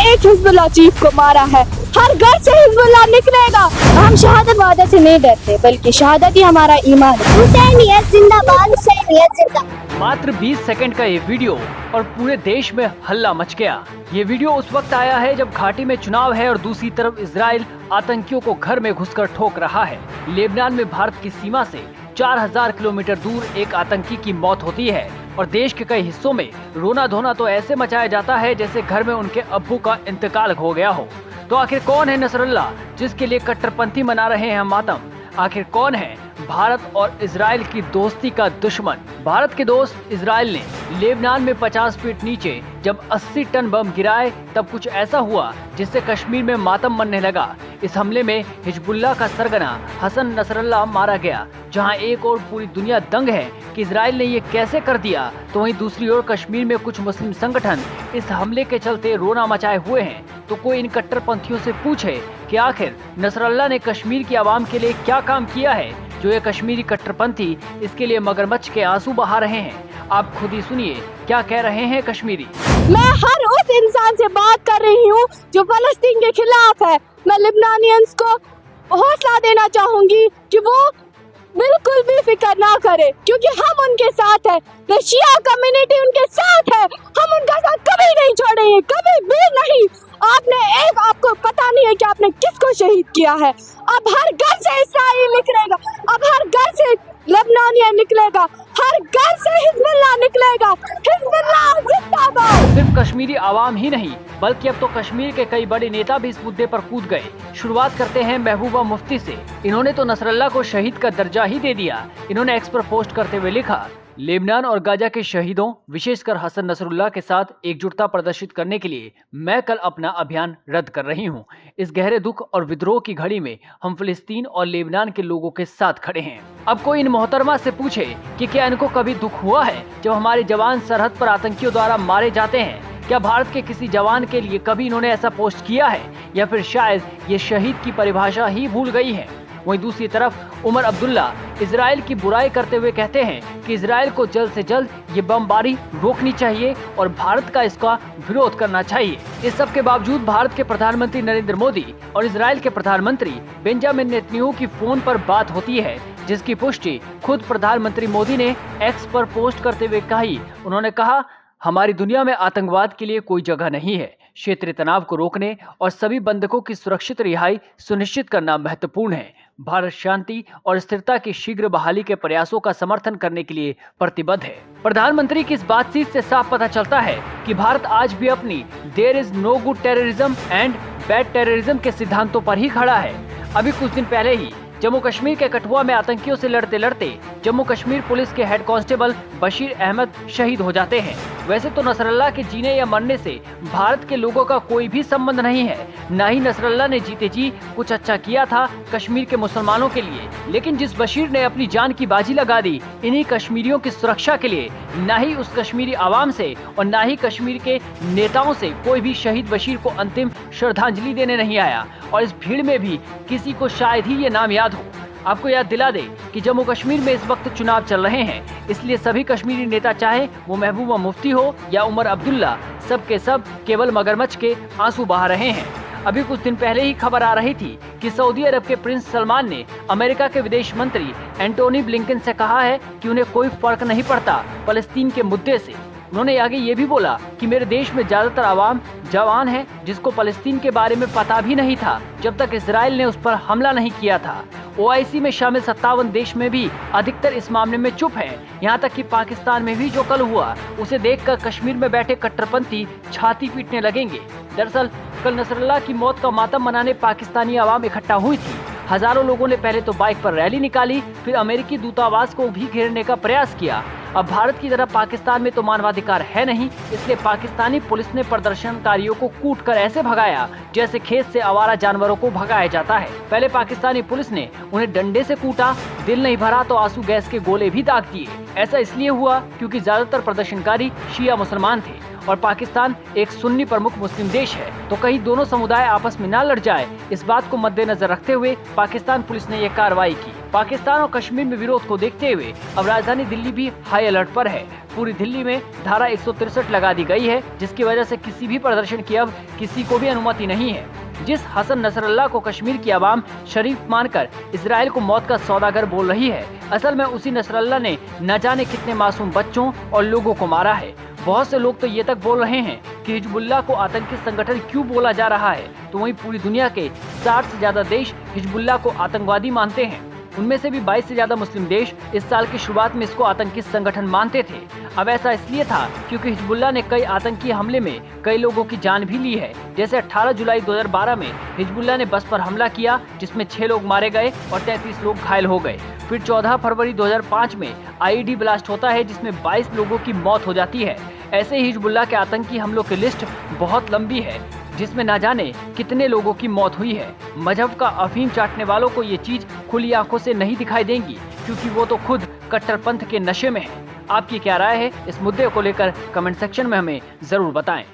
एक Hezbollah chief को मारा है। हर घर से हिजबुल्लाह निकलेगा। हम शहादत वादा से नहीं डरते, बल्कि शहादत ही हमारा ईमान है। हुसैनियत जिंदाबाद, हुसैनियत जिंदाबाद। मात्र 20 सेकंड का ये वीडियो और पूरे देश में हल्ला मच गया। ये वीडियो उस वक्त आया है जब घाटी में चुनाव है और दूसरी तरफ इजराइल आतंकियों को घर में घुसकर ठोक रहा है। लेबनान में भारत की सीमा से 4000 किलोमीटर दूर एक आतंकी की मौत होती है और देश के कई हिस्सों में रोना धोना तो ऐसे मचाया जाता है जैसे घर में उनके अब्बू का इंतकाल हो गया हो। तो आखिर कौन है नसरुल्लाह, जिसके लिए कट्टरपंथी मना रहे हैं मातम? आखिर कौन है भारत और इजराइल की दोस्ती का दुश्मन? भारत के दोस्त इजराइल ने लेबनान में 50 फीट नीचे जब 80 टन बम गिराए तब कुछ ऐसा हुआ जिससे कश्मीर में मातम मनने लगा। इस हमले में हिजबुल्लाह का सरगना हसन नसरुल्लाह मारा गया। जहां एक और पूरी दुनिया दंग है कि इजराइल ने ये कैसे कर दिया, तो वहीं दूसरी ओर कश्मीर में कुछ मुस्लिम संगठन इस हमले के चलते रोना मचाए हुए हैं। तो कोई इन कट्टरपंथियों से पूछे कि आखिर नसरुल्लाह ने कश्मीर की आवाम के लिए क्या काम किया है जो ये कश्मीरी कट्टरपंथी इसके लिए मगरमच्छ के आंसू बहा रहे हैं। आप खुद ही सुनिए क्या कह रहे हैं कश्मीरी। मैं हर उस इंसान से बात कर रही हूँ जो फलस्तीन के खिलाफ है। मैं लिबनानियंस को हौसला देना चाहूंगी कि वो बिल्कुल भी फिक्र ना करे, क्योंकि हम उनके साथ हैं। शिया कम्युनिटी उनके साथ है। हम उनका साथ कभी नहीं छोड़ेंगे, कभी भी नहीं। आपको पता नहीं है कि आपने किसको शहीद किया है। अब हर घर से इसराइल निकलेगा, अब हर घर से लेबनानिया निकलेगा, हर घर से हिजबुल्लाह निकलेगा। हिजबुल्लाह जिंदाबाद। सिर्फ कश्मीरी आवाम ही नहीं बल्कि अब तो कश्मीर के कई बड़े नेता भी इस मुद्दे पर कूद गए। शुरुआत करते हैं महबूबा मुफ्ती से। इन्होंने तो नसरुल्लाह को शहीद का दर्जा ही दे दिया। इन्होंने एक्स पर पोस्ट करते हुए लिखा, लेबनान और गाजा के शहीदों विशेषकर हसन नसरुल्लाह के साथ एकजुटता प्रदर्शित करने के लिए मैं कल अपना अभियान रद्द कर रही हूं। इस गहरे दुख और विद्रोह की घड़ी में हम फिलिस्तीन और लेबनान के लोगों के साथ खड़े हैं। अब कोई इन मोहतरमा से पूछे कि क्या इनको कभी दुख हुआ है जब हमारे जवान सरहद पर आतंकियों द्वारा मारे जाते हैं? क्या भारत के किसी जवान के लिए कभी इन्होंने ऐसा पोस्ट किया है, या फिर शायद ये शहीद की परिभाषा ही भूल गई है? वहीं दूसरी तरफ उमर अब्दुल्ला इजराइल की बुराई करते हुए कहते हैं कि इजराइल को जल्द से जल्द ये बमबारी रोकनी चाहिए और भारत का इसका विरोध करना चाहिए। इस सब के बावजूद भारत के प्रधानमंत्री नरेंद्र मोदी और इजराइल के प्रधानमंत्री बेंजामिन नेतन्याहू की फोन पर बात होती है, जिसकी पुष्टि खुद प्रधानमंत्री मोदी ने एक्स पर पोस्ट करते हुए कही। उन्होंने कहा, हमारी दुनिया में आतंकवाद के लिए कोई जगह नहीं है। क्षेत्रीय तनाव को रोकने और सभी बंधकों की सुरक्षित रिहाई सुनिश्चित करना महत्वपूर्ण है। भारत शांति और स्थिरता की शीघ्र बहाली के प्रयासों का समर्थन करने के लिए प्रतिबद्ध है। प्रधानमंत्री की इस बातचीत से साफ पता चलता है कि भारत आज भी अपनी there is no good terrorism and bad terrorism के सिद्धांतों पर ही खड़ा है। अभी कुछ दिन पहले ही जम्मू कश्मीर के कठुआ में आतंकियों से लड़ते लड़ते जम्मू कश्मीर पुलिस के हेड कांस्टेबल बशीर अहमद शहीद हो जाते हैं। वैसे तो नसरुल्लाह के जीने या मरने से भारत के लोगों का कोई भी संबंध नहीं है। न ही नसरुल्लाह ने जीते जी कुछ अच्छा किया था कश्मीर के मुसलमानों के लिए, लेकिन जिस बशीर ने अपनी जान की बाजी लगा दी इन्हीं कश्मीरियों की सुरक्षा के लिए, न ही उस कश्मीरी आवाम से और न ही कश्मीर के नेताओं से कोई भी शहीद बशीर को अंतिम श्रद्धांजलि देने नहीं आया। और इस भीड़ में भी किसी को शायद ही ये नाम याद हो। आपको याद दिला दे कि जम्मू कश्मीर में इस वक्त चुनाव चल रहे हैं, इसलिए सभी कश्मीरी नेता चाहे वो महबूबा मुफ्ती हो या उमर अब्दुल्ला, सब के सब केवल मगरमच्छ के आंसू बहा रहे हैं। अभी कुछ दिन पहले ही खबर आ रही थी कि सऊदी अरब के प्रिंस सलमान ने अमेरिका के विदेश मंत्री एंटोनी ब्लिंकन से कहा है कि उन्हें कोई फर्क नहीं पड़ता फलस्तीन के मुद्दे से। उन्होंने आगे ये भी बोला कि मेरे देश में ज्यादातर आवाम जवान है जिसको फलस्तीन के बारे में पता भी नहीं था जब तक इजराइल ने उस पर हमला नहीं किया था। OIC में शामिल 57 देश में भी अधिकतर इस मामले में चुप है। यहाँ तक कि पाकिस्तान में भी जो कल हुआ उसे देखकर कश्मीर में बैठे कट्टरपंथी छाती पीटने लगेंगे। दरअसल कल नसरुल्लाह की मौत का मातम मनाने पाकिस्तानी आवाम इकट्ठा हुई थी। हजारों लोगों ने पहले तो बाइक पर रैली निकाली, फिर अमेरिकी दूतावास को भी घेरने का प्रयास किया। अब भारत की तरह पाकिस्तान में तो मानवाधिकार है नहीं, इसलिए पाकिस्तानी पुलिस ने प्रदर्शनकारियों को कूटकर ऐसे भगाया जैसे खेत से आवारा जानवरों को भगाया जाता है। पहले पाकिस्तानी पुलिस ने उन्हें डंडे से कूटा, दिल नहीं भरा तो आंसू गैस के गोले भी दाग दिए। ऐसा इसलिए हुआ क्योंकि ज्यादातर प्रदर्शनकारी शिया मुसलमान थे और पाकिस्तान एक सुन्नी प्रमुख मुस्लिम देश है, तो कहीं दोनों समुदाय आपस में न लड़ जाए, इस बात को मद्देनजर रखते हुए पाकिस्तान पुलिस ने यह कार्रवाई की। पाकिस्तान और कश्मीर में विरोध को देखते हुए अब राजधानी दिल्ली भी हाई अलर्ट पर है। पूरी दिल्ली में धारा 163 लगा दी गई है, जिसकी वजह से किसी भी प्रदर्शन की अब किसी को भी अनुमति नहीं है। जिस हसन नसरल्ला को कश्मीर की आवाम शरीफ मानकर इजराइल को मौत का सौदागर बोल रही है, असल में उसी नसरल्ला ने न जाने कितने मासूम बच्चों और लोगों को मारा है। बहुत से लोग तो ये तक बोल रहे हैं कि हिजबुल्लाह को आतंकी संगठन क्यों बोला जा रहा है, तो वहीं पूरी दुनिया के 60 से ज्यादा देश हिजबुल्लाह को आतंकवादी मानते हैं। उनमें से भी 22 से ज्यादा मुस्लिम देश इस साल की शुरुआत में इसको आतंकी संगठन मानते थे। अब ऐसा इसलिए था क्योंकि हिजबुल्लाह ने कई आतंकी हमले में कई लोगों की जान भी ली है। जैसे 18 जुलाई 2012 में हिजबुल्लाह ने बस पर हमला किया, जिसमें 6 लोग मारे गए और 33 लोग घायल हो गए। फिर 14 फरवरी 2005 में आईईडी ब्लास्ट होता है, जिसमें 22 लोगों की मौत हो जाती है। ऐसे ही हिजबुल्लाह के आतंकी हमलों की लिस्ट बहुत लंबी है, जिसमें न जाने कितने लोगों की मौत हुई है। मजहब का अफीम चाटने वालों को ये चीज खुली आंखों से नहीं दिखाई देंगी, क्योंकि वो तो खुद कट्टरपंथ के नशे में है। आपकी क्या राय है इस मुद्दे को लेकर कमेंट सेक्शन में हमें जरूर बताएं।